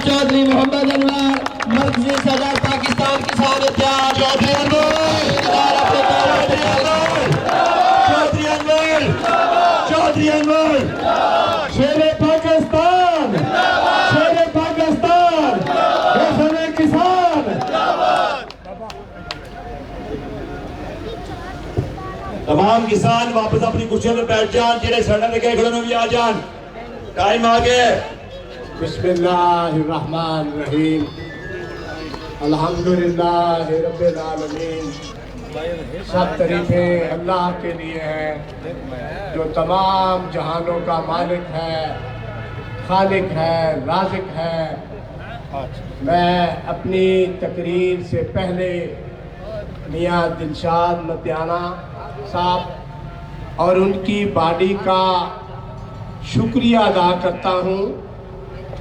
चौधरी मोहम्मद अनवर, मरकजी सदर पाकिस्तान किसान इत्तेहाद। चौधरी अनवर, चौधरी अनवर, शेरे पाकिस्तान, शेरे पाकिस्तान, शेरे किसान। तमाम किसान वापस अपनी कुर्सियों पे बैठ जान, जेड़े सड़क लगे खड़े भी आ जान, टाइम आ गया। बिस्मिल्लाहिर्रहमानिर्रहीम, अल्हम्दुलिल्लाह रब्बिल आलमीन। सब तारीफें अल्लाह के लिए हैं जो तमाम जहानों का मालिक है, खालिक है, राज़िक है। मैं अपनी तकरीर से पहले मियाँ दिलशाद मतियाना साहब और उनकी बॉडी का शुक्रिया अदा करता हूँ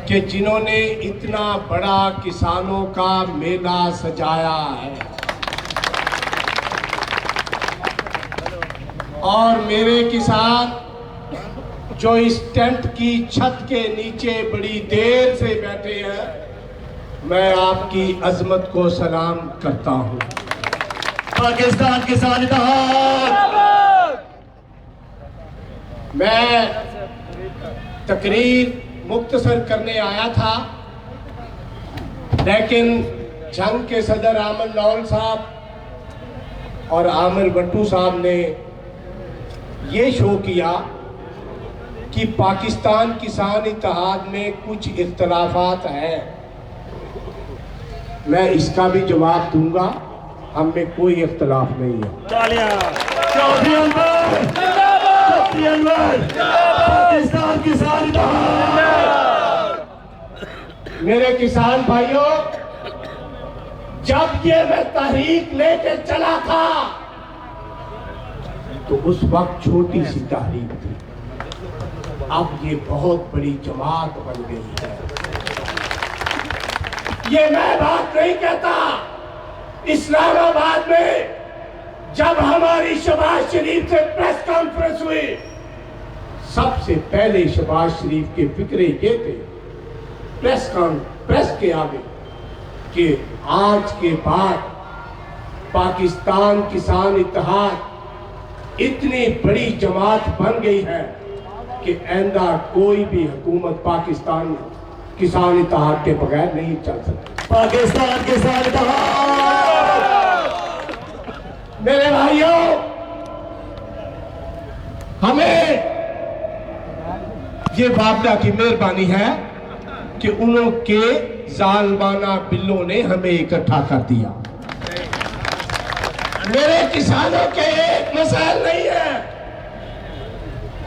कि जिन्होंने इतना बड़ा किसानों का मेला सजाया है। और मेरे किसान जो इस टेंट की छत के नीचे बड़ी देर से बैठे हैं, मैं आपकी अजमत को सलाम करता हूँ। पाकिस्तान किसान इत्तेहाद। मैं तकरीर मुख्तसर करने आया था, लेकिन जंग के सदर आमिर लौल साहब और आमिर भट्टू साहब ने ये शो किया कि पाकिस्तान किसान इत्तेहाद में कुछ इख्तलाफात हैं। मैं इसका भी जवाब दूंगा, हम में कोई इख्तलाफ नहीं है। चौधरी अनवर, चौधरी अनवर, पाकिस्तान किसान इत्तेहाद। मेरे किसान भाइयों, जब ये मैं तहरीक लेके चला था तो उस वक्त छोटी सी तहरीक थी, अब ये बहुत बड़ी जमात बन गई है। ये मैं बात नहीं कहता। इस्लामाबाद में जब हमारी शहबाज शरीफ से प्रेस कॉन्फ्रेंस हुई, सबसे पहले शहबाज शरीफ के फिक्रे ये थे प्रेस के आगे कि आज के बाद पाकिस्तान किसान इत्तेहाद इतनी बड़ी जमात बन गई है कि आइंदा कोई भी हुकूमत पाकिस्तान किसान इत्तेहाद के बगैर नहीं चल सकती। पाकिस्तान किसान इत्तेहाद। मेरे भाइयों, हमें ये बाबला की मेहरबानी है कि उनके जालिमाना बिल्लों ने हमें इकट्ठा कर दिया। मेरे किसानों के एक मसाइल नहीं है,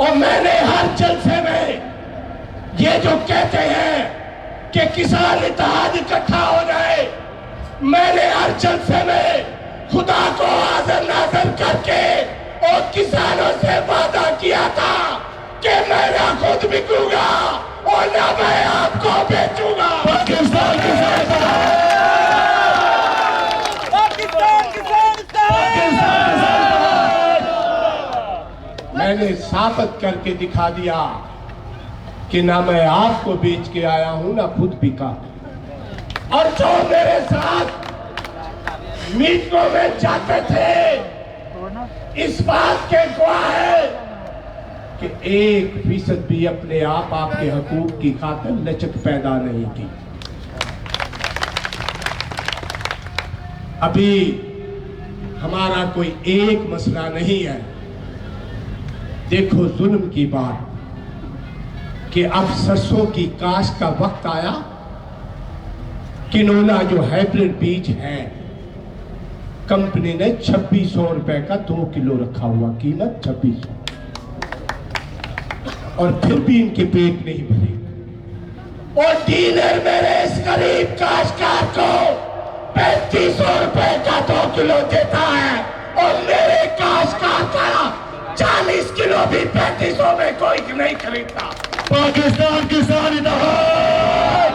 और मैंने हर जलसे में ये जो कहते हैं कि किसान इत्तेहाद इकट्ठा हो जाए, मैंने हर जलसे में खुदा को हाजिर नाज़िर करके और किसानों से वादा किया था कि मैं ना खुद बिकूंगा और ना मैं आपको बेचूंगा। पाकिस्तान किसान इत्तेहाद। मैंने साबित करके दिखा दिया कि ना मैं आपको बेच के आया हूं, ना खुद बिका। और जो मेरे साथ मीटिंगों में जाते थे, इस बात के गवाह है कि 1% भी अपने आप आपके हकूक की खातिर लचक पैदा नहीं की। अभी हमारा कोई एक मसला नहीं है। देखो जुल्म की बात कि अब सरसों की काश का वक्त आया। किनोला जो हाइब्रिड बीज है, कंपनी ने 2600 रुपए का 2 किलो रखा हुआ, कीमत 2600, और फिर भी इनके पेट नहीं भरे। और डीलर मेरे इस गरीब काश्तकार को 3500 रुपए का 2 किलो देता है, और मेरे काश्तकार का 40 किलो भी 3500 में कोई नहीं खरीदता। पाकिस्तान किसान इत्तेहाद।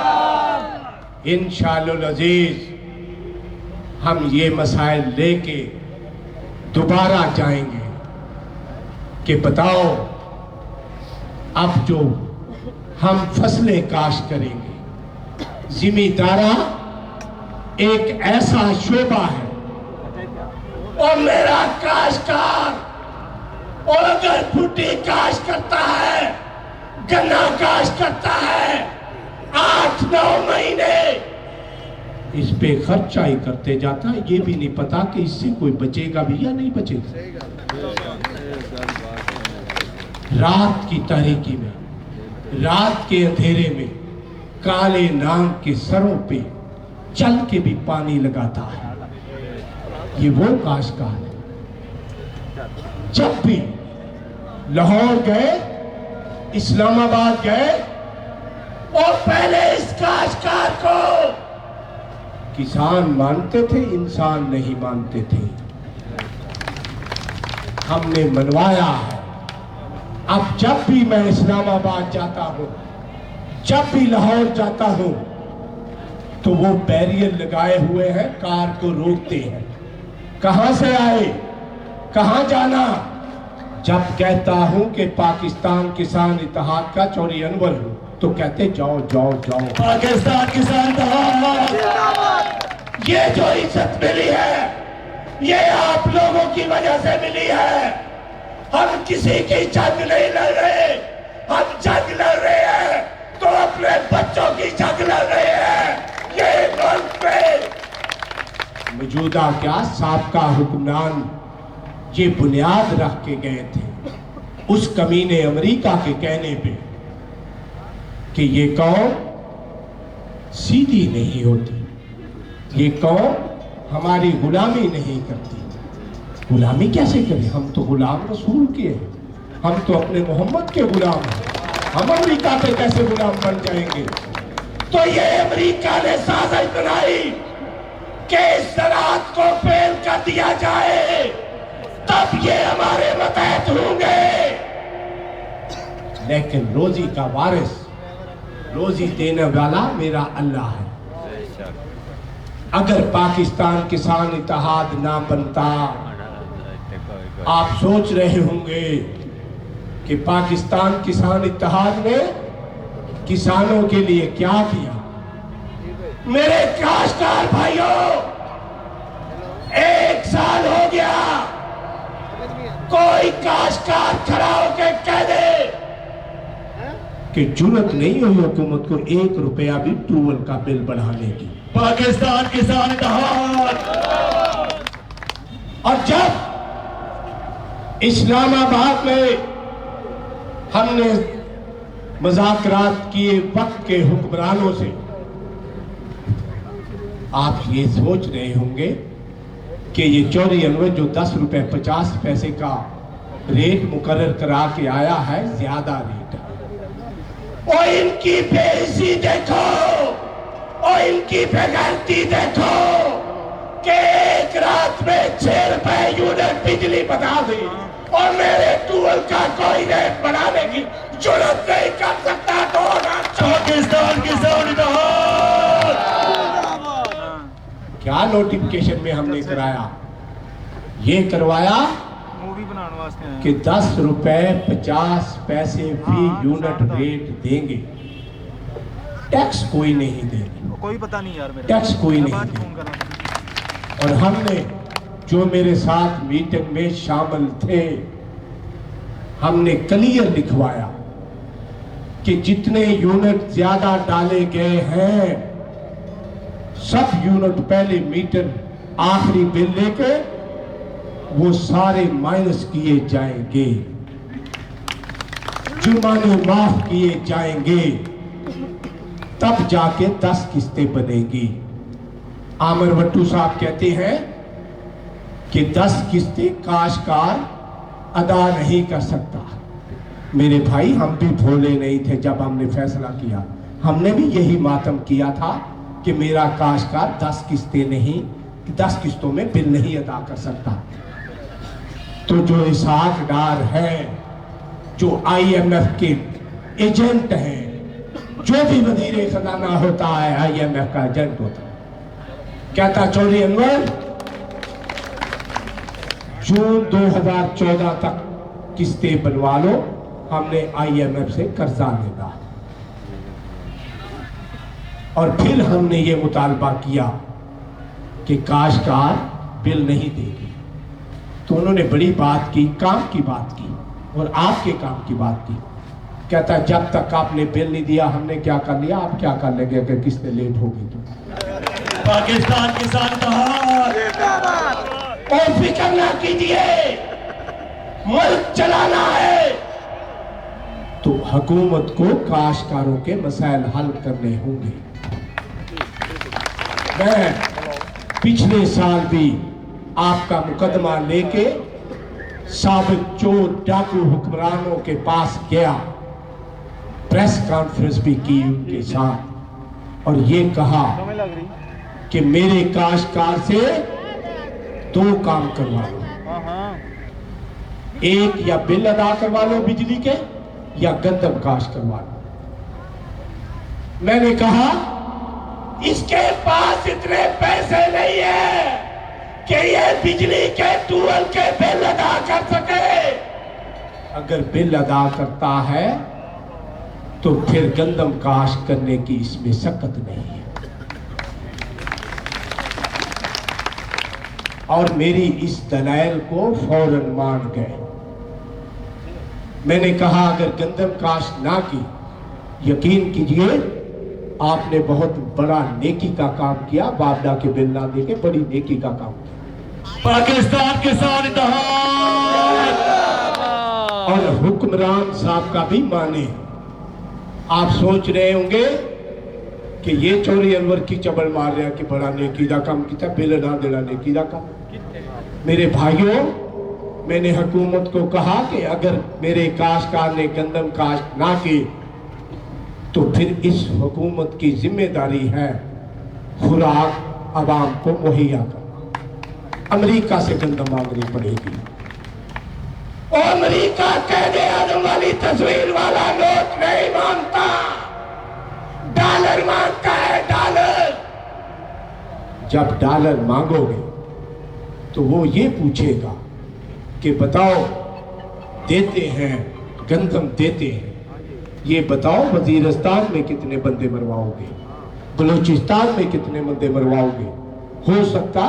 इंशाअल्लाह अजीज, हम ये मसाइल लेके दोबारा जाएंगे कि बताओ अब जो हम फसलें काश्त करेंगे जिम्मेदारा एक ऐसा शोबा है और मेरा काश्तकार और अगर फुटी काश करता है, गन्ना काश करता है, 8-9 महीने इस पे खर्चा ही करते जाता है, ये भी नहीं पता कि इससे कोई बचेगा भी या नहीं बचेगा। रात की तारीकी में, रात के अंधेरे में काले नाग के सरों पे चल के भी पानी लगाता है। ये वो काश्तकार है। जब भी लाहौर गए, इस्लामाबाद गए और पहले इस काश्तकार को किसान मानते थे, इंसान नहीं मानते थे। हमने मनवाया है। अब जब भी मैं इस्लामाबाद जाता हूं, जब भी लाहौर जाता हूं, तो वो बैरियर लगाए हुए हैं, कार को रोकते हैं। कहां से आए, कहां जाना? जब कहता हूं कि पाकिस्तान किसान इत्तेहाद का चौधरी अनवर हूं, तो कहते जाओ जाओ जाओ। पाकिस्तान किसान इत्तेहाद। ये जो इज्जत मिली है, ये आप लोगों की वजह से मिली है। हम किसी की जंग नहीं लड़ रहे, हम जंग लड़ रहे हैं तो अपने बच्चों की जंग लड़ रहे हैं। ये मुल्क पे मौजूदा क्या साबका हुक्मरान ये बुनियाद रख के गए थे उस कमीने अमेरिका के कहने पे कि ये कौम सीधी नहीं होती, ये कौम हमारी गुलामी नहीं करती। गुलामी कैसे करें? हम तो गुलाम रसूल के हैं, हम तो अपने मोहम्मद के गुलाम हैं। हम अमेरिका के कैसे गुलाम बन जाएंगे? तो ये अमेरिका ने साजिश बनाई कि इस ज़राअत को फेल कर दिया जाए, तब ये हमारे मतहत होंगे। लेकिन रोजी का वारिस, रोजी देने वाला मेरा अल्लाह है। अगर पाकिस्तान किसान इत्तेहाद ना बनता, आप सोच रहे होंगे कि पाकिस्तान किसान इत्तेहाद ने किसानों के लिए क्या किया। मेरे काश्तकार भाइयों, 1 साल हो गया, कोई काश्तकार खड़ा होकर कह दे कि जुर्रत नहीं हुई हुकूमत को 1 रुपया भी ट्यूबवेल का बिल बढ़ाने की। पाकिस्तान किसान इत्तेहाद। और जब इस्लामाबाद में हमने मुज़ाकरात किए वक्त के हुक्मरानों से, आप ये सोच रहे होंगे कि ये चौधरी अनवर जो 10 रुपए 50 पैसे का रेट मुकर्रर करा के आया है, ज्यादा रेट है। और इनकी बेइज्जती देखो, और इनकी बेगैरती देखो कि एक रात में 6 रुपए यूनिट बिजली बता दी और मेरे ट्यूबवेल का कोई रेट बढ़ाने की जुर्रत नहीं कर सकता। तो पाकिस्तान किसान इत्तेहाद। क्या नोटिफिकेशन में हमने कराया? ये करवाया मूवी बनाने वास्ते कि 10 रुपए 50 पैसे भी यूनिट रेट देंगे, टैक्स कोई नहीं देंगे। कोई पता नहीं यार, मेरा टैक्स कोई नहीं बाद में देंगे। फोन करना। और हमने जो मेरे साथ मीटिंग में शामिल थे, हमने क्लियर लिखवाया कि जितने यूनिट ज्यादा डाले गए हैं, सब यूनिट पहले मीटर आखिरी बिल लेके वो सारे माइनस किए जाएंगे, जुर्माने माफ किए जाएंगे, तब जाके 10 किस्तें बनेगी। आमिर भट्टू साहब कहते हैं कि 10 किस्तें काश्तकार अदा नहीं कर सकता। मेरे भाई, हम भी भोले नहीं थे जब हमने फैसला किया। हमने भी यही मातम किया था कि मेरा काश्तकार 10 किस्तें नहीं, 10 किस्तों में बिल नहीं अदा कर सकता। तो जो इसाक डार है, जो IMF के एजेंट हैं, जो भी वजीर खजाना होता है IMF का एजेंट होता है, कहता चौधरी अनवर जून 2014 तक किस्तें बनवा लो, हमने IMF से कर्जा लेना। और फिर हमने ये मुतालबा किया कि काश्तकार बिल नहीं देगी, तो उन्होंने बड़ी बात की, काम की बात की और आपके काम की बात की। कहता जब तक आपने बिल नहीं दिया हमने क्या कर लिया, आप क्या कर लेंगे अगर किसने लेट होगी तो। पाकिस्तान किसान कहा और फिक्र ना कीजिए, मुल्क चलाना है तो हुकूमत को काश्तकारों के मसाइल हल करने होंगे। मैं पिछले साल भी आपका मुकदमा लेके साबिक चोर डाकू हुक्मरानों के पास गया, प्रेस कॉन्फ्रेंस भी की उनके साथ और ये कहा समय लग रही। कि मेरे काश्तकार से 2 काम करवा लो, हाँ हाँ। एक या बिल अदा करवा लो बिजली के या गंदम काश करवा लो। मैंने कहा इसके पास इतने पैसे नहीं है कि ये बिजली के ट्यूबवेल के बिल अदा कर सके। अगर बिल अदा करता है तो फिर गंदम काश करने की इसमें सकत नहीं है। और मेरी इस दलाइल को फौरन मान गए। मैंने कहा अगर गंदम काश ना की, यकीन कीजिए आपने बहुत बड़ा नेकी का काम किया, बाबला के बिल ना देके बड़ी नेकी का काम किया। पाकिस्तान किसान इत्तेहाद और हुक्मरान साहब का भी माने। आप सोच रहे होंगे कि ये चोरी अनवर की चबल मार रहे हैं कि बड़ा नेकी का काम किया, बिल ना देना नेकी का काम। मेरे भाइयों, मैंने हुकूमत को कहा कि अगर मेरे काश्तकार ने गंदम काश्त ना की तो फिर इस हुकूमत की जिम्मेदारी है खुराक अवाम को मुहैया करना। अमेरिका से गंदम मांगनी पड़ेगी। और अमेरिका कहने आने वाली तस्वीर वाला नोट नहीं मांगता, डॉलर मांगता है, डॉलर। जब डॉलर मांगोगे तो वो ये पूछेगा कि बताओ देते हैं, गंदम देते हैं, ये बताओ वजीरिस्तान में कितने बंदे मरवाओगे, बलूचिस्तान में कितने बंदे मरवाओगे। हो सकता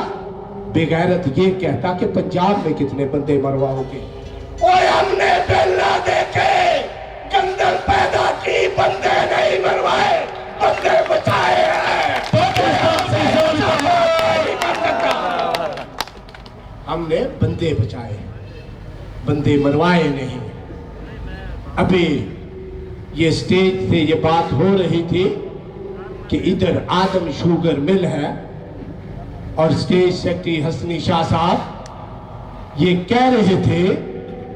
बेगैरत ये कहता कि पंजाब में कितने बंदे मरवाओगे। और हमने बिल ना देके गंदम पैदा की, बंदे नहीं मरवाए, बंदे बचाए हैं। हमने बंदे बचाए, बंदे मरवाए नहीं। अभी ये स्टेज से ये बात हो रही थी कि इधर आदम शुगर मिल है और स्टेज सेक्रेटरी हसनी शाह साहब ये कह रहे थे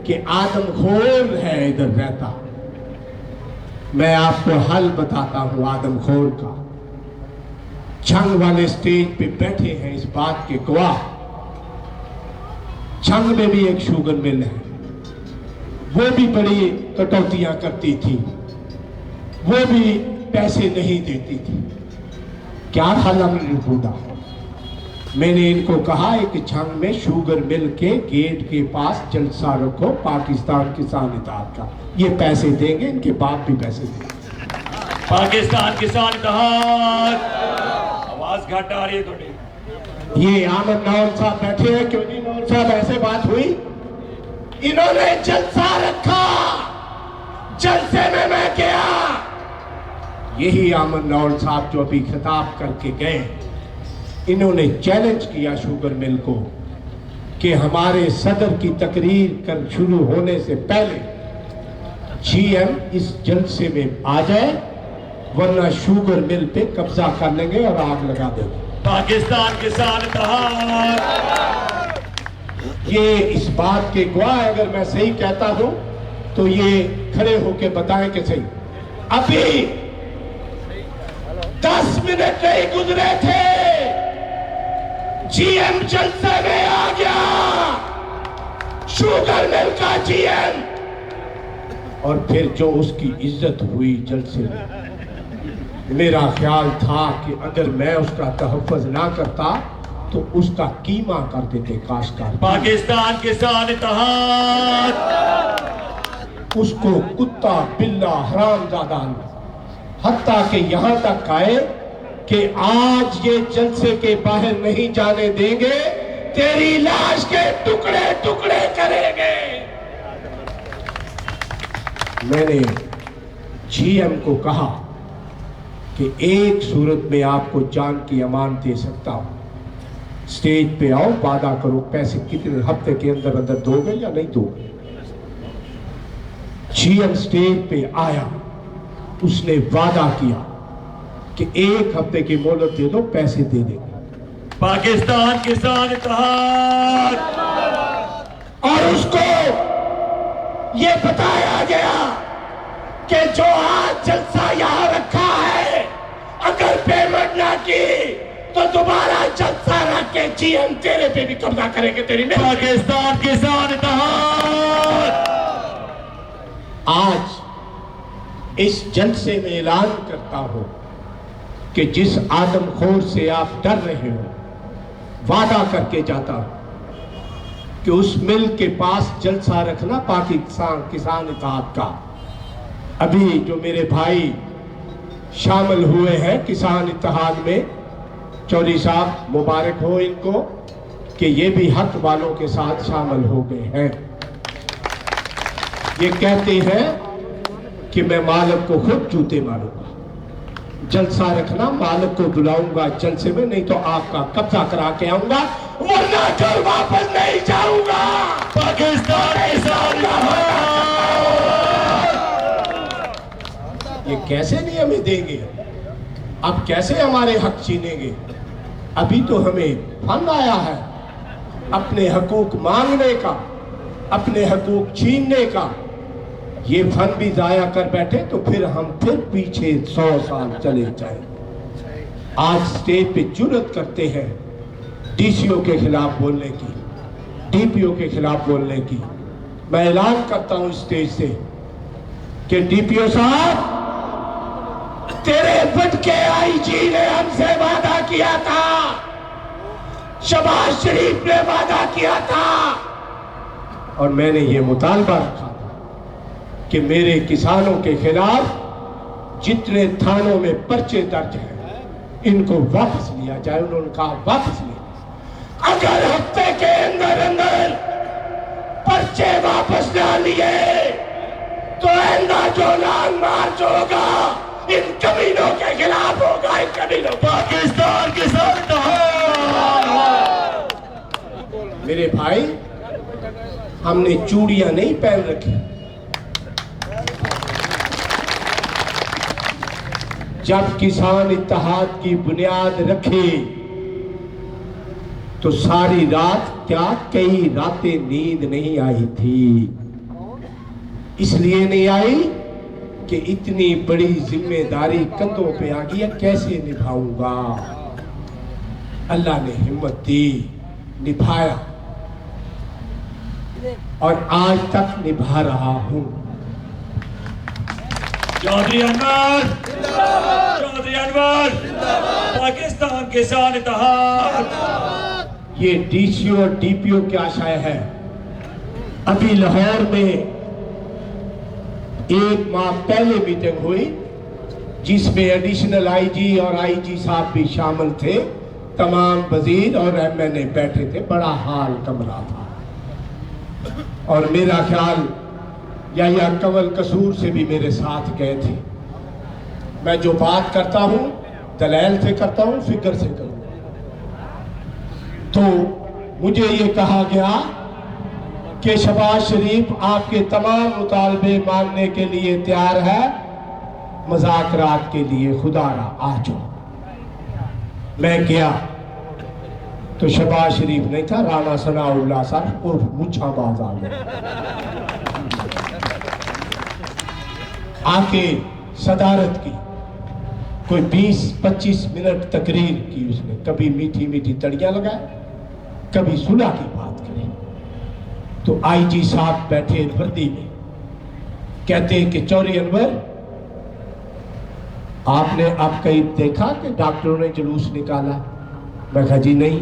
कि आदमखोर है इधर रहता। मैं आपको हल बताता हूं आदमखोर का। छंग वाले स्टेज पे बैठे हैं इस बात के गवाह। छंग में भी एक शुगर मिल है, वो भी बड़ी कटौतियां करती थी, वो भी पैसे नहीं देती थी। क्या हल हमने ढूंढा? मैंने इनको कहा एक छंग में शुगर मिल के गेट के पास जलसा रखो पाकिस्तान किसान इत्तेहाद का, ये पैसे देंगे, इनके बाप भी पैसे देंगे। पाकिस्तान किसान इत्तेहाद। आवाज घट आ रही है थोड़ी। ये आमद नौर साहब बैठे हैं, क्यों नहीं नौर साहब ऐसे बात हुई? इन्होंने जलसा रखा, जलसे में मैं गया। यही आमद नौर साहब जो अभी खिताब करके गए, इन्होंने चैलेंज किया शुगर मिल को कि हमारे सदर की तकरीर कर शुरू होने से पहले जीएम इस जलसे में आ जाए, वरना शुगर मिल पे कब्जा कर लेंगे और आग लगा देंगे। पाकिस्तान किसान इत्तेहाद। ये इस बात के गवाह, अगर मैं सही कहता हूं तो ये खड़े होके बताएं कि सही। अभी 10 मिनट नहीं गुजरे थे, जीएम जलसे में आ गया, शुगर मिल का जीएम। और फिर जो उसकी इज्जत हुई जलसे में, मेरा ख्याल था कि अगर मैं उसका तहफ़्फ़ुज़ ना करता तो उसका कीमा कर देते काश्तकार। पाकिस्तान किसान इत्तेहाद। उसको कुत्ता बिल्ला हरामजादा, हत्ता के यहाँ तक आए कि आज ये जलसे के बाहर नहीं जाने देंगे, तेरी लाश के टुकड़े टुकड़े करेंगे। मैंने जीएम को कहा कि एक सूरत में आपको जान की अमान दे सकता हूं, स्टेज पे आओ, वादा करो, पैसे कितने हफ्ते के अंदर अंदर दोगे या नहीं दोगे। जीएम स्टेज पे आया, उसने वादा किया कि एक हफ्ते की मोहलत दे दो, पैसे दे देंगे। पाकिस्तान किसान इत्तेहाद, और उसको ये बताया गया कि जो आज जलसा यहां रखा है, अगर पेमेंट ना की तो दोबारा जलसा रख के जीएम तेरे पे भी कब्जा करेंगे, तेरी में। पाकिस्तान किसान इत्तेहाद आज इस जलसे में ऐलान करता हूं कि जिस आदमखोर से आप डर रहे हो, वादा करके जाता हूं कि उस मिल के पास जलसा रखना पाकिस्तान किसान इत्तेहाद का। अभी जो मेरे भाई शामिल हुए हैं किसान इत्तेहाद में, चौधरी साहब मुबारक हो इनको कि ये भी हक वालों के साथ शामिल हो गए हैं। ये कहते हैं कि मैं मालिक को खुद जूते मारूंगा, जलसा रखना, मालिक को बुलाऊंगा जलसे में, नहीं तो आपका कब्जा करा के आऊंगा, वरना घर वापस नहीं जाऊंगा। पाकिस्तान किसान ये कैसे नहीं हमें देंगे? अब कैसे हमारे हक छीनेंगे? अभी तो हमें फन आया है अपने हकूक मांगने का, अपने हकूक छीनने का। ये फन भी जाया कर बैठे तो फिर हम फिर पीछे 100 साल चले जाए। आज स्टेज पे जुर्रत करते हैं डीसीओ के खिलाफ बोलने की, डीपीओ के खिलाफ बोलने की। मैं ऐलान करता हूं स्टेज से कि डीपीओ साहब, तेरे बट के आईजी ने हमसे वादा किया था, शहबाज शरीफ ने वादा किया था, और मैंने ये मुतालबा रखा कि मेरे किसानों के खिलाफ जितने थानों में पर्चे दर्ज हैं, इनको वापस लिया जाए। उन्होंने कहा वापस लिया। अगर हफ्ते के अंदर अंदर पर्चे वापस ना लिए तो आइंदा जो लॉन्ग मार्च होगा इन कमीनों के खिलाफ होगा। इन कमीनों, पाकिस्तान किसान इत्तेहाद। मेरे भाई, हमने चूड़ियां नहीं पहन रखी। जब किसान इत्तेहाद की बुनियाद रखी तो सारी रात क्या, कई रातें नींद नहीं आई थी। इसलिए नहीं आई कि इतनी बड़ी जिम्मेदारी कंधों पे आ गई है, कैसे निभाऊंगा। अल्लाह ने हिम्मत दी, निभाया, और आज तक निभा रहा हूं। चौधरी अनवर, चौधरी अनवर, पाकिस्तान किसान इत्तेहाद। ये डीसीओ और डीपीओ की आशय है। अभी लाहौर में 1 माह पहले मीटिंग हुई जिसमें एडिशनल आईजी और आईजी साहब भी शामिल थे, तमाम वजीर और एमएनए बैठे थे। बड़ा हाल कमरा था, और मेरा ख्याल या कंवल कसूर से भी मेरे साथ गए थे। मैं जो बात करता हूं दलाल से करता हूं, फिक्र से करूं। तो मुझे ये कहा गया कि शहबाज शरीफ आपके तमाम मुतालबे मानने के लिए तैयार है, मुज़ाकरात के लिए खुदारा आ जाओ। मैं गया तो शहबाज शरीफ नहीं था, राना सनाउल्लाह साहब और मुछाबाज आ गए। आके सदारत की, कोई 20-25 मिनट तकरीर की उसने। कभी मीठी मीठी तड़ियां लगाए, कभी सुलह की बात करे। तो आईजी साहब बैठे वर्दी में, कहते हैं कि चौधरी अनवर, आपने अब कहीं देखा कि डॉक्टरों ने जुलूस निकाला? मैं कहा जी नहीं।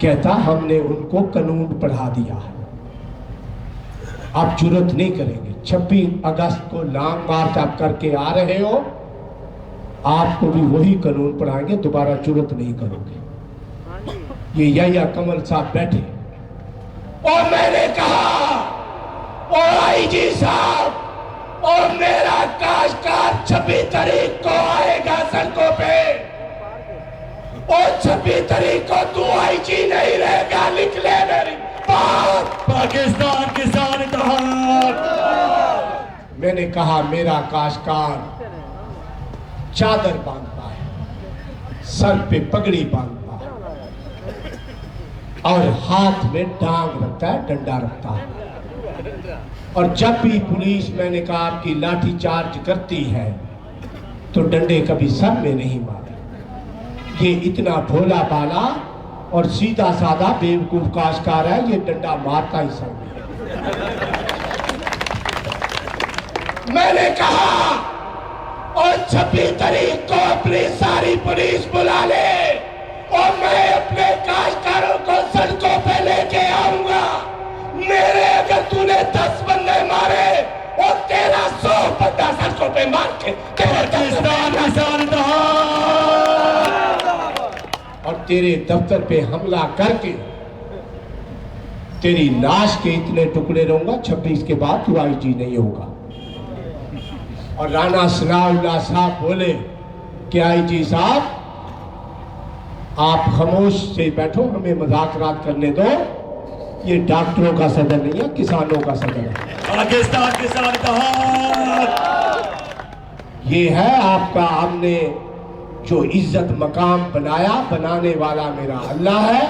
कहता हमने उनको कानून पढ़ा दिया है, आप जुर्रत नहीं करेंगे। 26 अगस्त को लॉन्ग मार्च आप करके आ रहे हो, आपको भी वही कानून पढ़ाएंगे, दोबारा जुर्रत नहीं करोगे। ये या कमल साहब बैठे और मैंने कहा और आईजी साहब और मेरा काशकार 26 तारीख को आएगा सड़कों पे और 26 तारीख को तू आईजी नहीं रहेगा, लिख ले मेरी बात। पाकिस्तान किसान इत्तेहाद। मैंने कहा मेरा काशकार चादर बांधता है, सर पे पगड़ी बांधता है और हाथ में डांग रखता है, डंडा रखता है। और जब भी पुलिस, मैंने कहा, आपकी लाठी चार्ज करती है तो डंडे कभी सर में नहीं मारे। ये इतना भोला भाला और सीधा साधा बेवकूफ काशकार है, ये डंडा मारता ही सर में। मैंने कहा और 26 तारीख को अपनी सारी पुलिस बुला ले और मैं अपने काशकारों को सड़कों पे लेके आऊंगा। मेरे अगर तूने 10 बंदे मारे और तेरा 100 बंदा सड़कों पे मार के पाकिस्तान किसान इत्तेहाद। और तेरे दफ्तर पे हमला करके तेरी लाश के इतने टुकड़े रहूंगा, 26 के बाद तू आईजी नहीं होगा। और राणा सनाउल्लाह साहब बोले कि आईजी साहब आप खामोश से बैठो, हमें मुज़ाकरात करने दो। ये डॉक्टरों का सदन नहीं है, किसानों का सदन है। पाकिस्तान किसान इत्तेहाद। ये है आपका, हमने जो इज्जत मकाम बनाया, बनाने वाला मेरा अल्लाह है।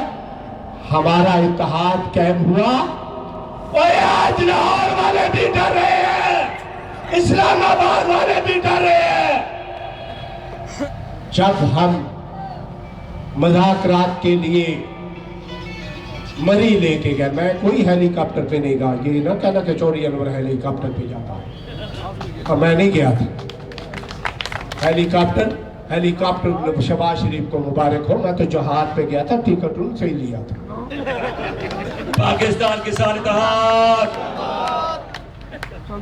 हमारा इत्तेहाद कैम हुआ और आज लाहौर वाले भी डर रहे हैं, इस्लामाबाद वाले भी डर रहे हैं। जब हम मुज़ाकरात के लिए मरी लेके गए, मैं कोई हेलीकॉप्टर पे नहीं गया, ये ना कहना कि चौधरी अनवर हेलीकॉप्टर पे जाता है, और मैं नहीं गया था। हेलीकॉप्टर शहबाज शरीफ को मुबारक हो, मैं तो जहाज पे गया था, टिकट उनसे ही लिया था। पाकिस्तान किसान इत्तेहाद।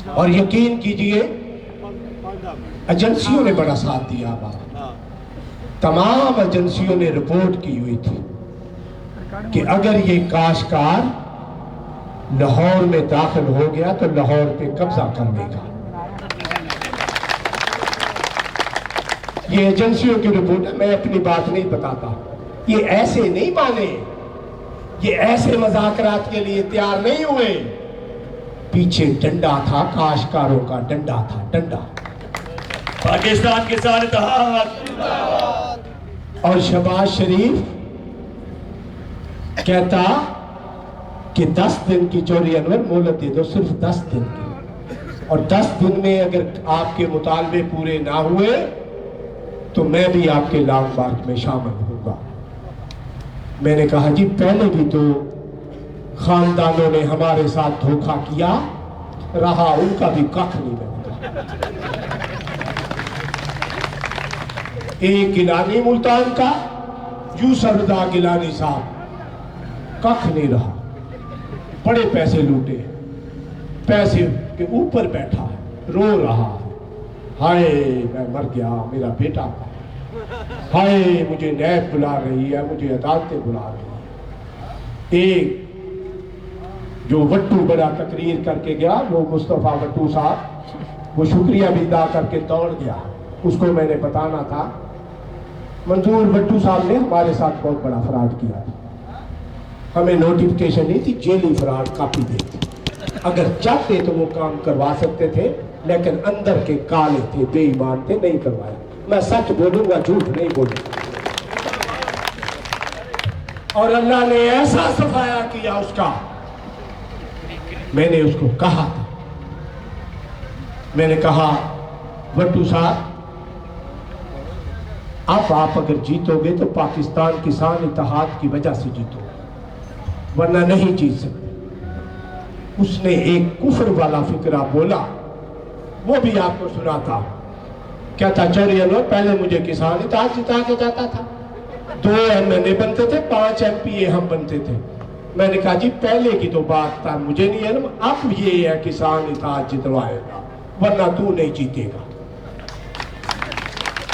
और यकीन कीजिए एजेंसियों ने बड़ा साथ दिया हमारा। तमाम एजेंसियों ने रिपोर्ट की हुई थी कि अगर ये काशकार लाहौर में दाखिल हो गया तो लाहौर पे कब्जा कर लेगा। ये एजेंसियों की रिपोर्ट है, मैं अपनी बात नहीं बताता। ये ऐसे नहीं माने, ये ऐसे मुज़ाकरात के लिए तैयार नहीं हुए। पीछे डंडा था, काशकारों का डंडा था, डंडा। पाकिस्तान किसान इत्तेहाद। और शहबाज शरीफ कहता कि 10 दिन की चौधरी अनवर मोहलत दे दो, सिर्फ 10 दिन की, और 10 दिन में अगर आपके मुतालबे पूरे ना हुए तो मैं भी आपके लॉन्ग मार्च में शामिल होऊंगा। मैंने कहा जी पहले भी तो खानदानों ने हमारे साथ धोखा किया रहा, उनका भी कख नहीं बनता। एक गिलानी मुल्तान का, यूसुफ रज़ा गिलानी साहब, कख नहीं रहा, बड़े पैसे लूटे, पैसे के ऊपर बैठा है, रो रहा है, हाय मैं मर गया, मेरा बेटा, हाय मुझे नैब बुला रही है, मुझे अदालतें बुला रही है। एक जो वट्टू बड़ा तकरीर करके गया, वो मुस्तफ़ा वट्टू साहब, वो शुक्रिया भी अदा करके दौड़ गया, उसको मैंने बताना था। मंजूर वट्टू साहब ने हमारे साथ बहुत बड़ा फ्रॉड किया, हमें नोटिफिकेशन नहीं थी, जेली फ्रॉड कापी देती, अगर चाहते तो वो काम करवा सकते थे, लेकिन अंदर के काले थे, बेईमान थे, नहीं करवाए। मैं सच बोलूंगा, झूठ नहीं बोलूंगा। और अल्लाह ने ऐसा सफाया किया उसका। मैंने उसको कहा था, मैंने कहा वट्टू साहब अब आप अगर जीतोगे तो पाकिस्तान किसान इत्तेहाद की वजह से जीतोगे, वरना नहीं जीत सकते। उसने एक कुफर वाला फिक्रा बोला, वो भी आपको सुना था। क्या था चौधरी अनवर, पहले मुझे किसान इत्तेहाद जिता के जाता था, 2 MNA बनते थे, 5 MPA हम बनते थे। मैंने कहा जी पहले की तो बात था, मुझे नहीं है, अब ये है किसान इत्तेहाद जितवाएगा, वरना तू नहीं जीतेगा।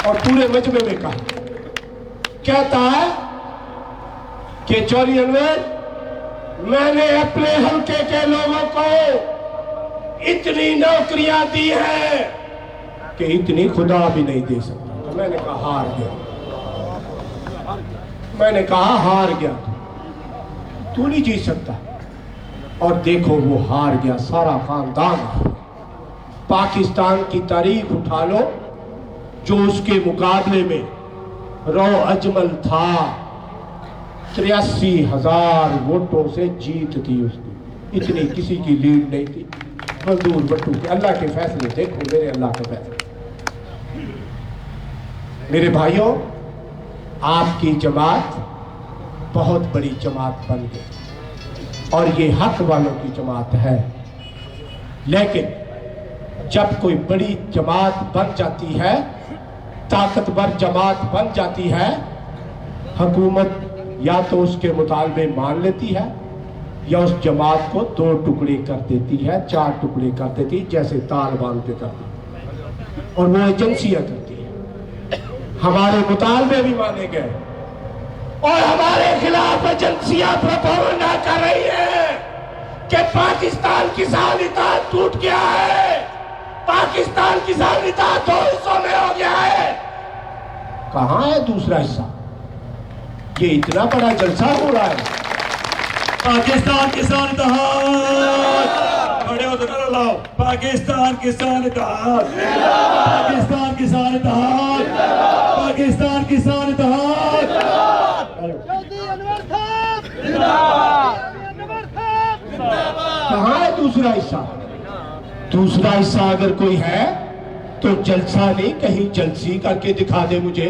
और पूरे मजमे में कहा, कहता है कि चौधरी अनवर, मैंने अपने हल्के के लोगों को इतनी नौकरियां दी है कि इतनी खुदा भी नहीं दे सकता। तो मैंने कहा हार गया, मैंने कहा हार गया, तू नहीं जीत सकता। और देखो वो हार गया, सारा खानदान। पाकिस्तान की तारीख उठा लो, जो उसके मुकाबले में रो अजमल था, 83,000 वोटों से जीत थी उसकी, इतनी किसी की लीड नहीं थी। मंजूर भट्टू के अल्लाह के फैसले देखो, मेरे अल्लाह के फैसले। मेरे भाइयों, आपकी जमात बहुत बड़ी जमात बन गई और ये हक वालों की जमात है। लेकिन जब कोई बड़ी जमात बन जाती है, ताकतवर जमात बन जाती है, हुकूमत या तो उसके मुतालबे मान लेती है या उस जमात को 2 टुकड़े कर देती है, 4 टुकड़े कर देती है, जैसे तालिबान पे करती है। और वो एजेंसियां करती है, हमारे मुतालबे भी माने गए और हमारे खिलाफ एजेंसियां प्रपोगंडा कर रही है कि पाकिस्तान किसान इत्तेहाद टूट गया है, पाकिस्तान किसान इत्तेहाद 2 हिस्सों में हो गया है। कहां है दूसरा हिस्सा? ये इतना बड़ा जलसा हो रहा है। पाकिस्तान किसान इत्तेहाद, खड़े हो तो नारा लाओ, पाकिस्तान किसान इत्तेहाद, पाकिस्तान किसान इत्तेहाद, पाकिस्तान किसान इत्तेहाद। कहां है दूसरा हिस्सा? दूसरा हिस्सा अगर कोई है तो जलसा नहीं, कहीं जलसी करके दिखा दे मुझे।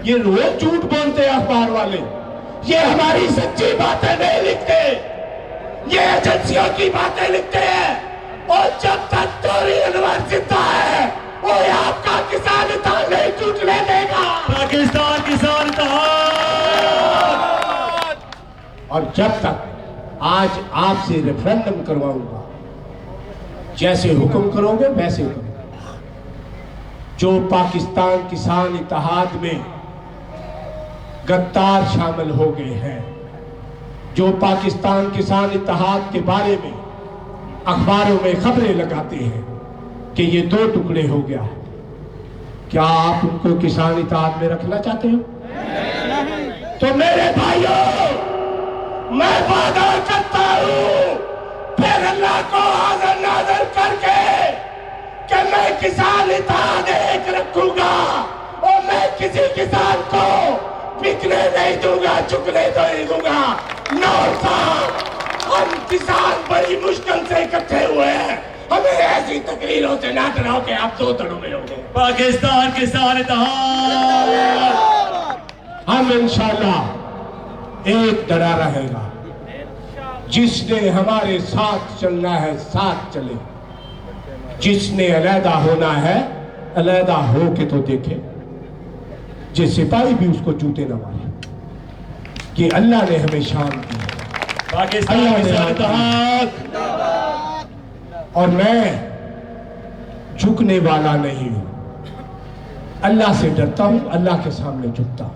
ये रोज झूठ बोलते हैं अखबार वाले, ये हमारी सच्ची बातें नहीं लिखते, ये एजेंसियों की बातें लिखते हैं। और जब तक चौधरी अनवर जिंदा है, वो आपका किसान इत्तेहाद नहीं टूटने देगा। पाकिस्तान किसान इत्तेहाद। और जब तक आज आपसे रेफरेंडम करवाऊंगा, जैसे हुक्म करोगे वैसे करूंगा। जो पाकिस्तान किसान इत्तेहाद में गद्दार शामिल हो गए हैं, जो पाकिस्तान किसान इत्तेहाद के बारे में अखबारों में खबरें लगाते हैं कि ये 2 टुकड़े हो गया है, क्या आप उनको किसान इत्तेहाद में रखना चाहते हो? तो मेरे भाइयों, मैं वादा करता हूं फिर अल्लाह को हाजिर नाज़िर करके कि मैं किसान इत्तेहाद एक रखूंगा और मैं किसी किसान को बिकने नहीं दूंगा, चुकने नहीं दूंगा। नौर साहब, हम किसान बड़ी मुश्किल से इकट्ठे हुए हैं, हमें ऐसी तकरीरों से ना डराओ कि आप 2 धड़ों में होंगे। पाकिस्तान किसान इत्तेहाद। हम इंशाल्लाह एक धड़ा रहेगा। जिसने हमारे साथ चलना है साथ चले, जिसने अलहदा होना है अलहदा हो के तो देखे, जिस सिपाही भी उसको जूते न मारे। कि अल्लाह ने हमें शान दी, पाकिस्तान किसान इत्तेहाद। और मैं झुकने वाला नहीं हूं, अल्लाह से डरता हूं, अल्लाह के सामने झुकता हूं।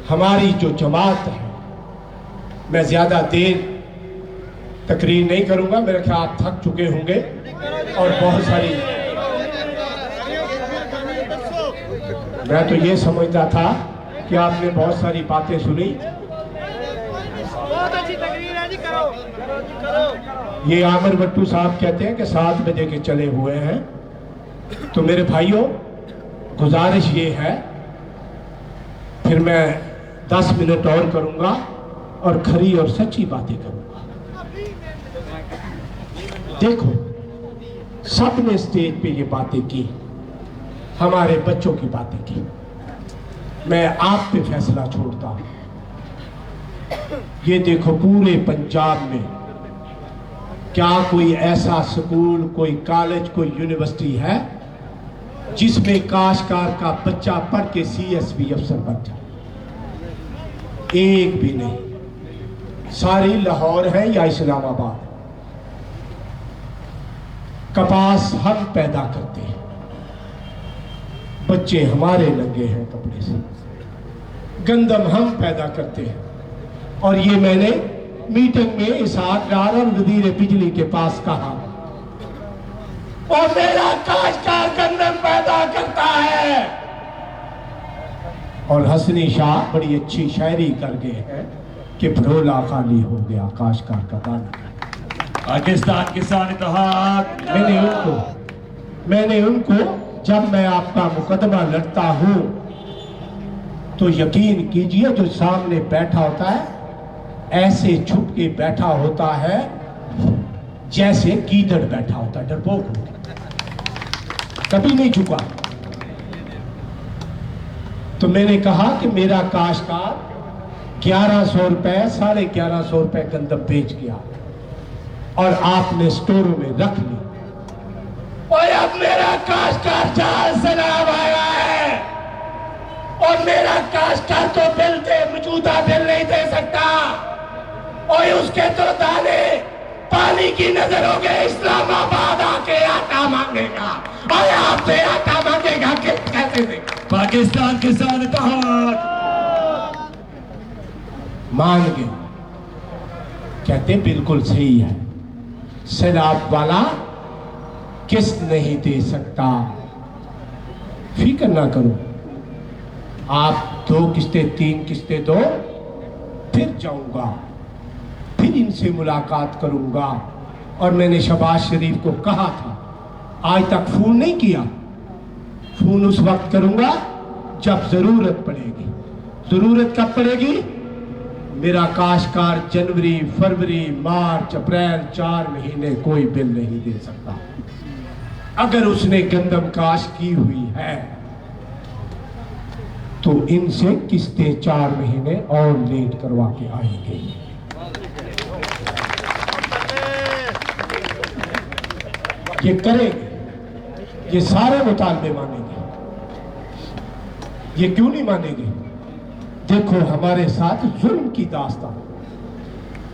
हमारी जो जमात है, मैं ज्यादा देर तकरीर नहीं करूंगा, मेरे ख्याल आप थक चुके होंगे और बहुत सारी, मैं तो ये समझता था कि आपने बहुत सारी बातें सुनी। बहुत अच्छी तकरीर है जी, करो। ये आमिर भट्टू साहब कहते हैं कि 7 बजे के चले हुए हैं। तो मेरे भाइयों, गुजारिश ये है, फिर मैं 10 मिनट और करूंगा और खरी और सच्ची बातें करूंगा। देखो, सबने स्टेज पे ये बातें की, हमारे बच्चों की बातें की। मैं आप पे फैसला छोड़ता हूं। ये देखो, पूरे पंजाब में क्या कोई ऐसा स्कूल, कोई कॉलेज, कोई यूनिवर्सिटी है जिसमें काश्तकार का बच्चा पढ़ के CSP अफसर बन जाए? एक भी नहीं। सारी लाहौर है या इस्लामाबाद। कपास हम पैदा करते हैं, बच्चे हमारे लगे हैं कपड़े से, गंदम हम पैदा करते हैं। और ये मैंने मीटिंग में इसहाक डार और वजीर बिजली के पास कहा, और मेरा काश्तकार गंदम पैदा करता है। और हसनी शाह बड़ी अच्छी शायरी कर गए हैं कि भरोला खाली हो गया काश्तकार का दाना। पाकिस्तान किसान इत्तेहाद, मैंने उनको जब मैं आपका मुकदमा लड़ता हूं तो यकीन कीजिए जो सामने बैठा होता है ऐसे छुप के बैठा होता है जैसे गीदड़ बैठा होता है, डरपोक होता है, कभी नहीं झुका। तो मैंने कहा कि मेरा काश्तकार 1100 रुपए 1150 रुपए गंदम बेच गया और आपने स्टोरों में रख ली, और अब मेरा काश्तकार जहां सलाम आया है, और मेरा काश्तकार तो बिल दे मौजूदा बिल नहीं दे सकता, और उसके तो दाने पानी की नजर हो गए। इस्लामाबाद आके आटा मांगेगा और आपसे आटा मांगेगा कैसे देगा? पाकिस्तान किसान इत्तेहाद मान गए, कहते बिल्कुल सही है, सैलाब वाला किस्त नहीं दे सकता, फिक्र ना करो, आप 2 किस्तें 3 किस्तें दो, फिर जाऊंगा, फिर इनसे मुलाकात करूंगा। और मैंने शहबाज शरीफ को कहा था, आज तक फोन नहीं किया, फोन उस वक्त करूंगा जब जरूरत पड़ेगी। जरूरत कब पड़ेगी? मेरा काश्तकार जनवरी फरवरी मार्च अप्रैल 4 महीने कोई बिल नहीं दे सकता। अगर उसने गंदम काश की हुई है तो इनसे किस्तें 4 महीने और लेट करवा के आएंगे। ये करेंगे, ये सारे मुतालबे मानेंगे। ये क्यों नहीं मानेंगे? देखो हमारे साथ जुल्म की दास्तान,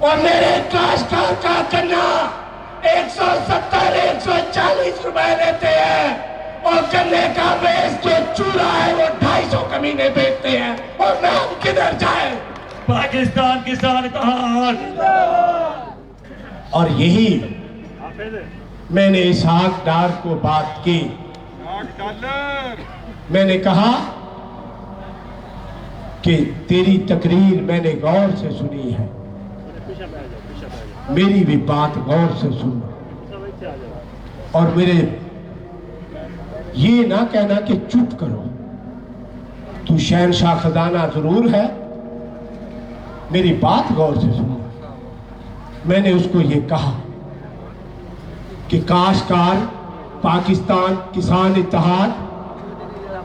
और मेरे काश्तकार का गन्ना 170 140 रुपए लेते हैं, और गन्ने का बेस जो चूरा है वो 250 कमीने बेचते हैं, और मैं हम किधर जाए? पाकिस्तान किसान इत्तेहाद। और यही मैंने इसहाक डार को बात की, मैंने कहा कि तेरी तकरीर मैंने गौर से सुनी है, मेरी भी बात गौर से सुनना, और मेरे ये ना कहना कि चुप करो, तू शहनशाह खजाना जरूर है, मेरी बात गौर से सुनना। मैंने उसको ये कहा कि काश्तकार पाकिस्तान किसान इत्तेहाद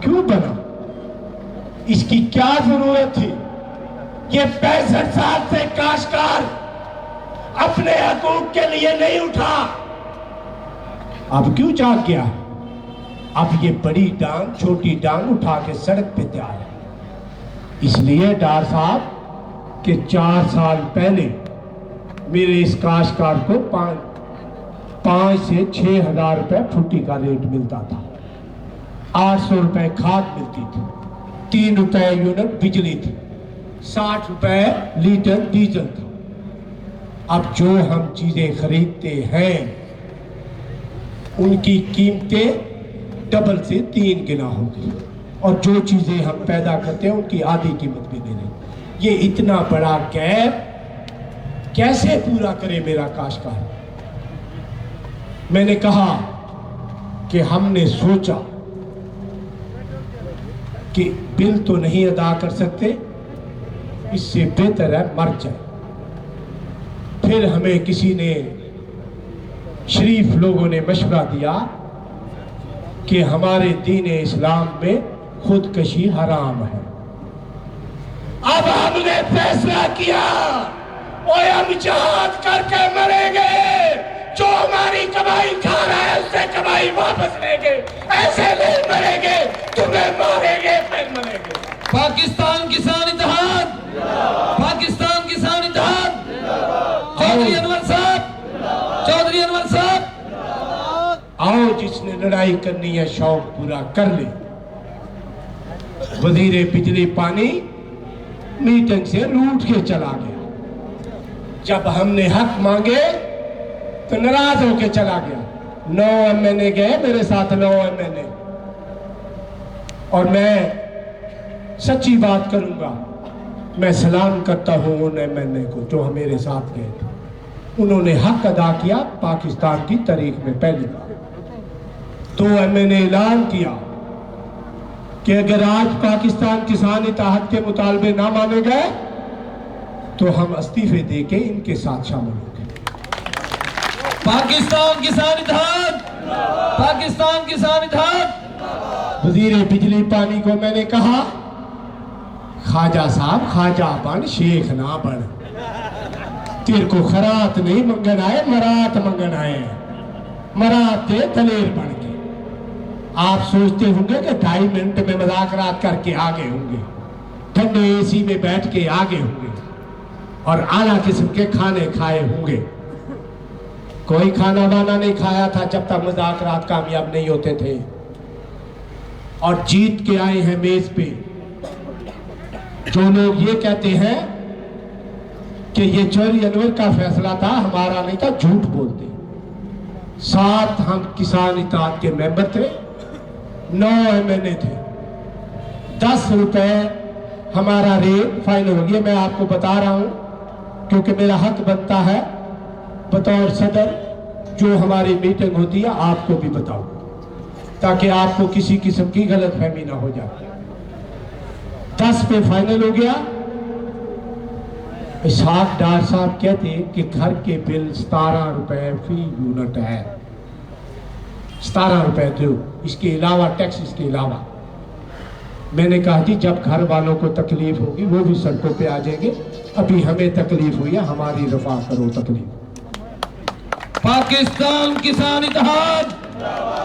क्यों बना, इसकी क्या जरूरत थी? ये 65 साल से काश्तकार अपने हकूक के लिए नहीं उठा, अब क्यों जाग गया? अब ये बड़ी डांग छोटी डांग उठा के सड़क पे तैयार है। इसलिए डार साहब कि 4 साल पहले मेरे इस काश्तकार को 5 से 6 हजार रुपए फुटी का रेट मिलता था, 800 रुपए खाद मिलती थी, 3 रुपए यूनिट बिजली थी, 60 रुपए लीटर डीजल था। अब जो हम चीजें खरीदते हैं उनकी कीमतें डबल से 3 गुना हो गई, और जो चीजें हम पैदा करते हैं उनकी आधी कीमत भी दे रही। ये इतना बड़ा गैप कैसे पूरा करे मेरा काश्तकार? मैंने कहा कि हमने सोचा कि बिल तो नहीं अदा कर सकते, इससे बेहतर है मर जाए। फिर हमें किसी ने शरीफ लोगों ने मशवरा दिया कि हमारे दीन इस्लाम में खुदकशी हराम है। अब हमने फैसला किया और हम जिहाद करके मरेंगे, जो हमारी कमाई खा रहा है उससे कमाई वापस लेंगे, ऐसे नहीं मरेंगे, तुम्हें मारेंगे फिर मरेंगे। पाकिस्तान किसान इत्तेहाद, पाकिस्तान किसान इत्तेहाद, चौधरी अनवर साहब, चौधरी अनवर साहब, आओ जिसने लड़ाई करनी है शौक पूरा कर ले, वजीर बिजली पानी मीटिंग से रूठ के चला गया। जब हमने हक मांगे तो नाराज होके चला गया। 9 एमएनए गए मेरे साथ, 9 एमएनए। और मैं सच्ची बात करूंगा, मैं सलाम करता हूं उन एमएनए को जो मेरे साथ गए थे। उन्होंने हक अदा किया पाकिस्तान की तारीख में पहली बार। 2 एमएनए ऐलान किया कि अगर आज पाकिस्तान किसान इत्तेहाद के मुतालबे ना माने गए तो हम इस्तीफे देके इनके साथ शामिल होंगे। पाकिस्तान किसान इत्तेहाद, पाकिस्तान किसान इत्तेहाद। वजीर बिजली पानी को मैंने कहा, ख्वाजा साहब ख्वाजा बन, शेख ना बन। तेरे को खरात नहीं मंगन आए, मरात मंगन आए। मरात थे दलेर बन के। आप सोचते होंगे कि 2.5 मिनट में मुज़ाकरात करके आगे होंगे, ठंडे एसी में बैठ के आगे होंगे और आला किस्म के खाने खाए होंगे। कोई खाना वाना नहीं खाया था जब तक मुज़ाकरात कामयाब नहीं होते थे। और जीत के आए हैं मेज पे। जो लोग ये कहते हैं कि ये चौधरी अनवर का फैसला था, हमारा नहीं था, झूठ बोलते। 7 हम किसान इत्तेहाद के मेंबर थे, 9 एमएनए थे। 10 रुपए हमारा रेट फाइनल हो गया। मैं आपको बता रहा हूं क्योंकि मेरा हक बनता है बतौर सदर, जो हमारी मीटिंग होती है आपको भी बताऊं ताकि आपको किसी किस्म की गलतफहमी ना हो जाए। 10 पे फाइनल हो गया। इसहाक डार साहब कहते कि घर के बिल 17 रुपए फी यूनिट है, 17 रुपए दो, इसके अलावा टैक्स, इसके अलावा। मैंने कहा जी जब घर वालों को तकलीफ होगी वो भी सड़कों पे आ जाएंगे, अभी हमें तकलीफ हुई है, हमारी रफा करो तकलीफ। पाकिस्तान किसान इत्तेहाद,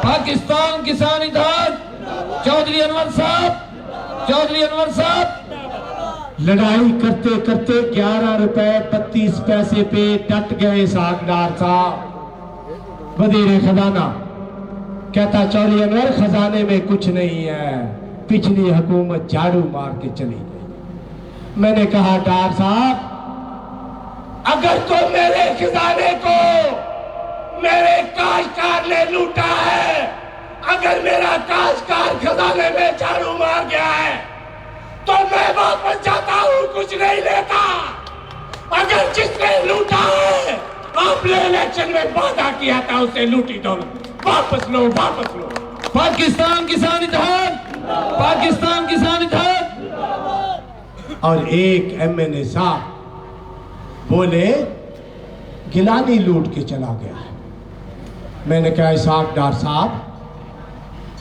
पाकिस्तान किसान इत्तेहाद। चौधरी अनवर साहब, चौधरी अनवर साहब। लड़ाई करते करते 11 रुपए 32 पैसे पे डट गए इसहाक डार साहब। वजीर खजाना कहता चौधरी अनवर खजाने में कुछ नहीं है, पिछली हुकूमत झाड़ू मार के चली गई। मैंने कहा डार साहब अगर तो मेरे खजाने को मेरे काश्तकार ने लूटा है, अगर मेरा काश्तकार खजाने में झाड़ू मार गया है तो मैं वापस जाता हूं, कुछ नहीं लेता। अगर जिसने लूटा है, आपने इलेक्शन में वादा किया था उसे लूटी दौलत वापस लो, वापस लो। पाकिस्तान किसान इत्तेहाद, पाकिस्तान किसान इत्तेहाद। और एक एमएनए साहब बोले गिलानी लूट के चला गया है। मैंने कहा इसहाक डार साहब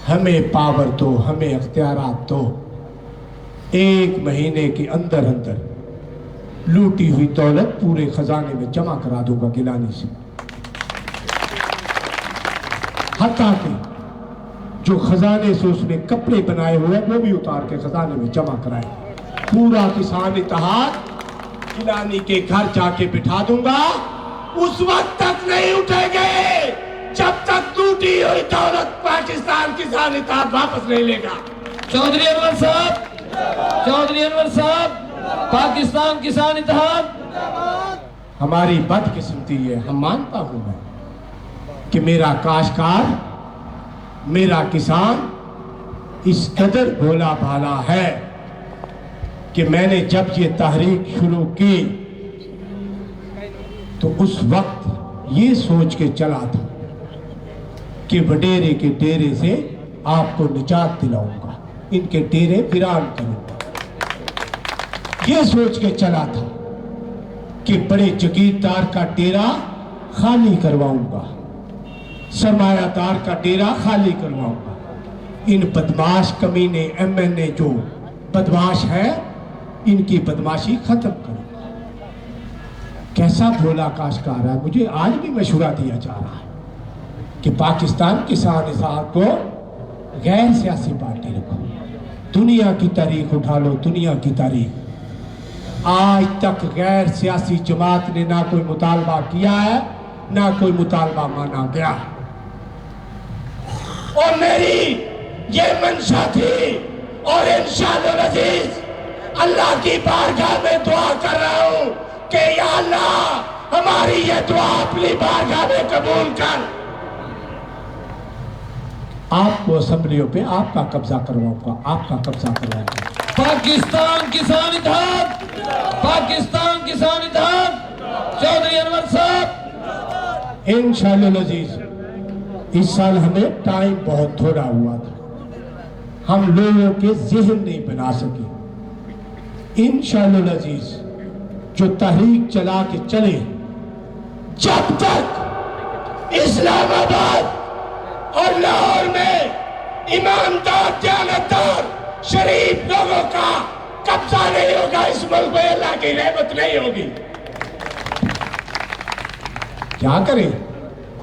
हमें पावर दो, हमें इख्तियारात दो, 1 महीने के अंदर अंदर लूटी हुई दौलत पूरे खजाने में जमा करा दूंगा गिलानी से। हत्ता कि जो खजाने से उसने कपड़े बनाए हुए वो भी उतार के खजाने में जमा कराए। पूरा किसान इत्तेहाद गिलानी के घर जाके बिठा दूंगा। उस वक्त तक नहीं उठेंगे जब तक लूटी हुई दौलत पाकिस्तान किसान इत्तेहाद वापस नहीं लेगा। चौधरी अनवर साहब, चौधरी अनवर साहब। पाकिस्तान किसान इत्तेहाद। हमारी बदकिस्मती है, हम मानता हूं मैं कि मेरा काश्तकार, मेरा किसान इस कदर भोला भाला है कि मैंने जब ये तहरीक शुरू की तो उस वक्त ये सोच के चला था कि वडेरे के डेरे से आपको निजात दिलाऊंगा, इनके डेरे वीरान करूंगा। ये सोच के चला था कि बड़े जगीरदार का डेरा खाली करवाऊंगा, सरमायादार का डेरा खाली करवाऊंगा। इन बदमाश कमीने एमएनए जो बदमाश है इनकी बदमाशी खत्म करूंगा। कैसा भोला काश्तकार है। मुझे आज भी मशवरा दिया जा रहा है कि पाकिस्तान किसान इत्तेहाद को गैर सियासी पार्टी रखो, दुनिया की तारीख उठा लो, दुनिया की तारीख। आज तक गैर सियासी जमात ने ना कोई मुतालबा किया है ना कोई मुतालबा माना गया। और मेरी ये मंशा थी और इंशाअल्लाह अजीज अल्लाह की बारगाह में दुआ कर रहा हूं कि या अल्लाह हमारी ये दुआ अपनी बारगाह में कबूल कर। आपको असेंबलियों पे आपका कब्जा करवाऊंगा, आपका कब्जा करवाऊंगा। पाकिस्तान किसान इत्तेहाद, पाकिस्तान किसान इत्तेहाद, चौधरी अनवर साहब। इंशाअल्लाह अजीज इस साल हमें टाइम बहुत थोड़ा हुआ था, हम लोगों के जहन नहीं बना सके। इंशाअल्लाह अजीज जो तहरीक चला के चले, जब तक इस्लामाबाद और लाहौर में ईमानदार दयानतदार शरीफ लोगों का कब्जा नहीं होगा, इस मुल्क में अल्लाह की रहमत नहीं होगी। क्या करें,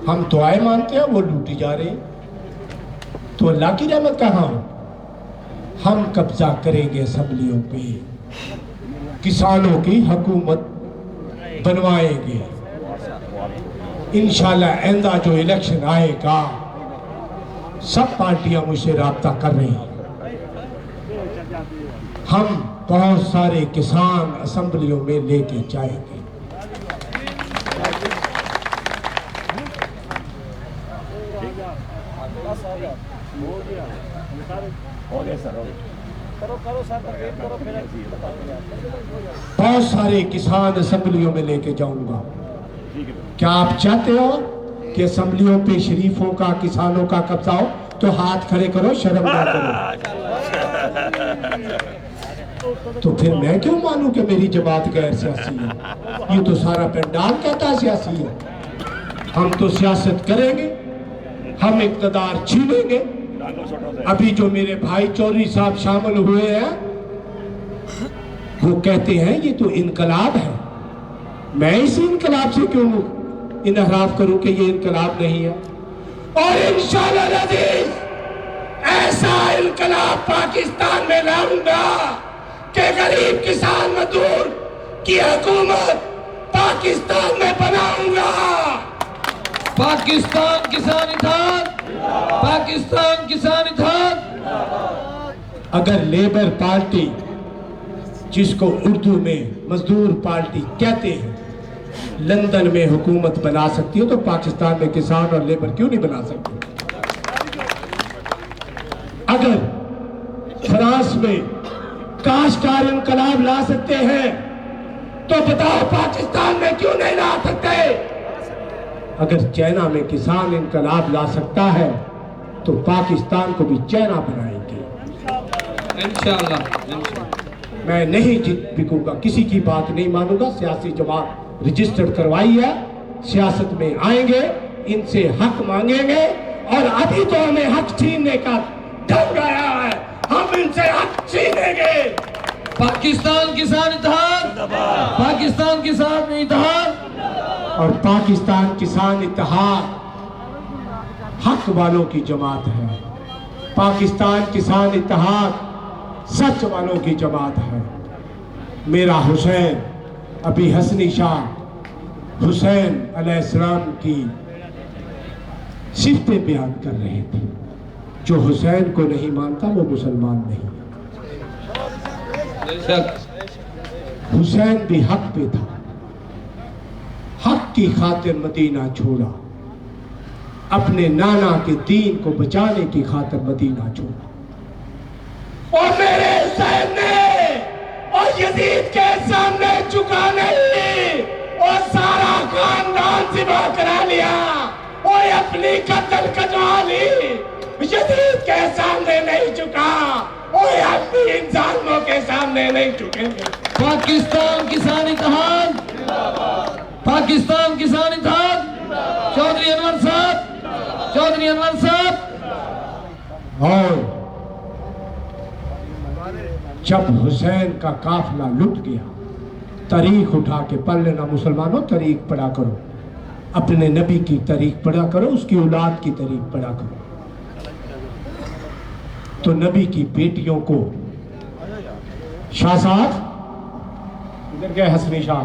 हम दुआएं मानते हैं, वो लूटी जा रहे हैं, तो अल्लाह की रहमत कहाँ हो। हम कब्जा करेंगे असेंबलियों पे, किसानों की हुकूमत बनवाएंगे इंशाल्लाह। आइंदा जो इलेक्शन आएगा सब पार्टियां मुझसे राब्ता कर रही हैं, हम बहुत सारे किसान असेंबलियों में लेके जाएंगे। बहुत सारे किसान असेंबलियों में लेके जाऊंगा। क्या आप चाहते हो कि असेंबलियों पे शरीफों का, किसानों का कब्जा हो? तो हाथ खड़े करो, शर्म ना करो। तो फिर मैं क्यों मानूं कि मेरी जमात गैर सियासी है? ये तो सारा पंडाल कहता है सियासी है। हम तो सियासत करेंगे, हम इक़्तिदार छीनेंगे। अभी जो मेरे भाई चौधरी साहब शामिल हुए हैं वो कहते हैं ये तो इनकलाब है। मैं इस इनकलाब से क्यों इनहराफ करूं कि ये इनकलाब नहीं है? और इंशाअल्लाह अजीज ऐसा इनकलाब पाकिस्तान में लाऊंगा कि गरीब किसान मजदूर की हुकूमत पाकिस्तान में बनाऊंगा। पाकिस्तान किसान इत्तेहाद, पाकिस्तान किसान इत्तेहाद। अगर लेबर पार्टी, जिसको उर्दू में मजदूर पार्टी कहते हैं, लंदन में हुकूमत बना सकती हो तो पाकिस्तान में किसान और लेबर क्यों नहीं बना सकती? अगर फ्रांस में काश्तकार इनकलाब ला सकते हैं तो बताओ पाकिस्तान में क्यों नहीं ला सकते? अगर चाइना में किसान इनकलाब ला सकता है तो पाकिस्तान को भी चाइना बनाएंगे इंशाअल्लाह। मैं नहीं जीत बिकूंगा, किसी की बात नहीं मानूंगा। सियासी जमात रजिस्टर्ड करवाई है, सियासत में आएंगे, इनसे हक मांगेंगे। और अभी तो हमें हक छीनने का ढंग आया है, हम इनसे हक छीनेंगे। पाकिस्तान किसान इत्तेहाद, पाकिस्तान किसान इत्तेहाद। और पाकिस्तान किसान इत्तेहाद हक वालों की जमात है। पाकिस्तान किसान इत्तेहाद सच वालों की जमात है। मेरा हुसैन अभी हसनी शाह हुसैन अलैहिस्सलाम की सिफ़तें बयान कर रहे थे। जो हुसैन को नहीं मानता वो मुसलमान नहीं। हुसैन भी हक पे था, हक की खातिर मदीना छोड़ा, अपने नाना के दीन को बचाने की खातिर मदीना छोड़ा। और मेरे हुसैन ने और यजीद के सामने झुका नहीं और सारा खानदान सिवा करा लिया। वो अपनी कत्ल कटवा ली, यजीद के सामने नहीं झुका, वो अपनी इंसानों के सामने नहीं झुकेंगे। पाकिस्तान किसान इत्तेहाद, पाकिस्तान किसान इत्तेहाद। चौधरी अनवर साहब, चौधरी अनवर साहब। और जब हुसैन का काफिला लुट गया, तारीख उठा के पढ़ लेना मुसलमानों, तारीख पढ़ा करो, अपने नबी की तारीख पढ़ा करो, उसकी औलाद की तारीख पढ़ा करो। तो नबी की बेटियों को शाह साहब इधर गए, हसनी शाह,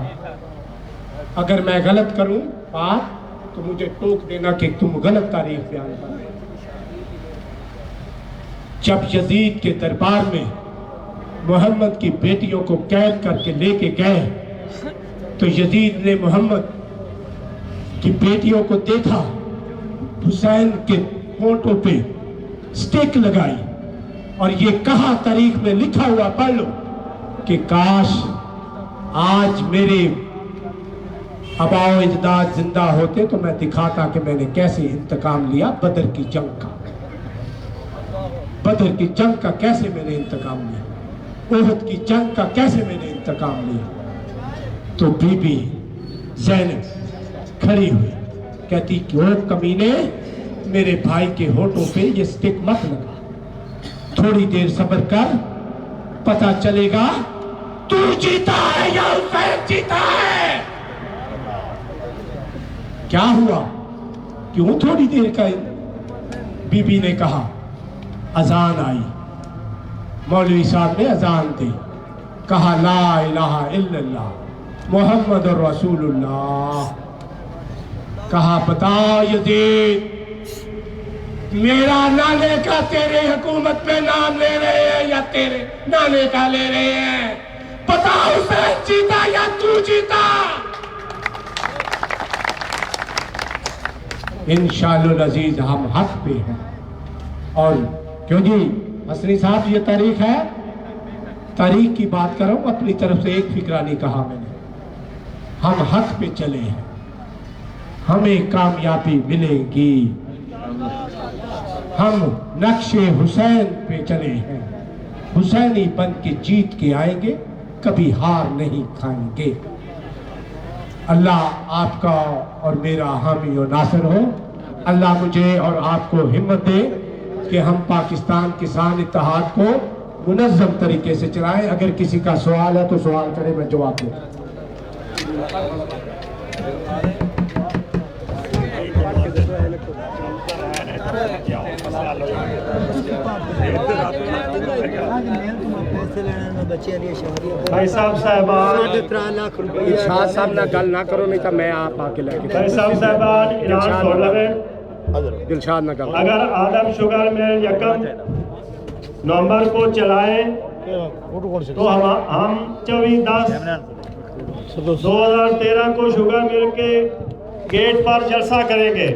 अगर मैं गलत करूं बात तो मुझे टोक देना कि तुम गलत तारीख बयान कर रहे हो। जब यजीद के दरबार में मोहम्मद की बेटियों को कैद करके लेके गए तो यजीद ने मोहम्मद की बेटियों को देखा, हुसैन के होंठों पे स्टिक लगाई और ये कहा, तारीख में लिखा हुआ पढ़ लो कि काश आज मेरे आबाओ अजदाद जिंदा होते तो मैं दिखाता कि मैंने कैसे इंतकाम लिया बदर की जंग का, बदर की जंग का कैसे मैंने इंतकाम लिया, उहद की जंग का कैसे मैंने इंतकाम लिया। तो बीबी ज़ैनब खड़ी हुई, कहती कि ओ कमीने, मेरे भाई के होठों पे ये स्टिक मत लगा, थोड़ी देर सब्र कर, पता चलेगा तू जीता है या हुसैन जीता है। क्या हुआ, क्यों थोड़ी देर का? बीबी ने कहा, अजान आई, मौलवी साहब ने अजान दी, कहा ला इलाहा इल्लल्लाह मोहम्मद रसूलुल्लाह। कहा बता यजीद, मेरा नाने का तेरे हुकूमत में नाम ले रहे हैं या तेरे नाने का ले रहे हैं? बता हुसैन जीता या तू जीता? इंशाअल्लाह अजीज हम हक पे हैं। और क्यों जी हसनी साहब, ये तारीख है, तारीख की बात करो, अपनी तरफ से एक फिक्रा नहीं कहा मैंने। हम हक पे चले हैं, हमें कामयाबी मिलेगी। हम नक्शे हुसैन पे चले हैं, हुसैनी बन के जीत के आएंगे, कभी हार नहीं खाएंगे। अल्लाह आपका और मेरा हामी और नासिर हो। अल्लाह मुझे और आपको हिम्मत दे कि हम पाकिस्तान किसान इत्तेहाद को मुनज़्ज़म तरीके से चलाएं। अगर किसी का सवाल है तो सवाल करें, मैं जवाब दूँ। भाई साहब साहबान इरशाद साहब ना गल ना करो, नहीं तो मैं आप आके लेके भाई साहब साहबान ईरान छोड़ लगे। दिलशाद ना गल। अगर आदम शुगर में यकम नवंबर को चलाएं तो हम 24/10/2013 को शुगर मिल के गेट पर जलसा करेंगे।